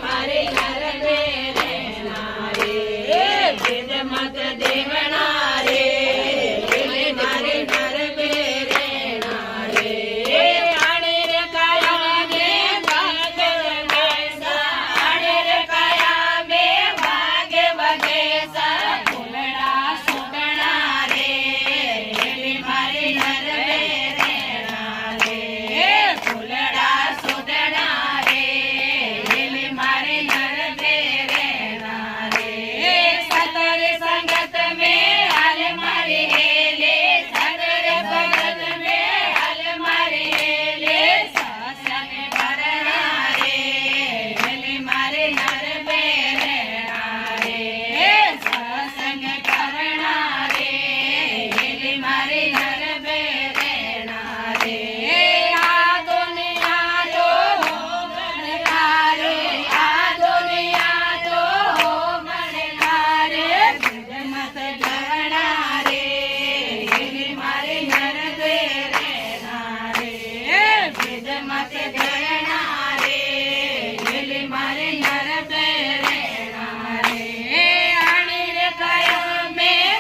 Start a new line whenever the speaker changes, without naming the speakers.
मारे नर रहना रे वेद मत देवना रे मारे नर रहना रे आणे रे काया में भागे वगैसा आणे रे काया में भागे वगैसा फूलड़ा सुगना रे मारे नर रहना रे फूलड़ा सुगना रे मारे नर रहना रे सतर संगत में हाल मारे हेले सतर भगत में हाल मारे हेले सत्संग करना रे मारे नर रहना रे सत्संग करना रे मारे नर रहना रे आ दुनिया तो हो मनहारे आ दुनिया तो हो मनहारे वेद मत डरना रे मारे नर रहना रे वेद मत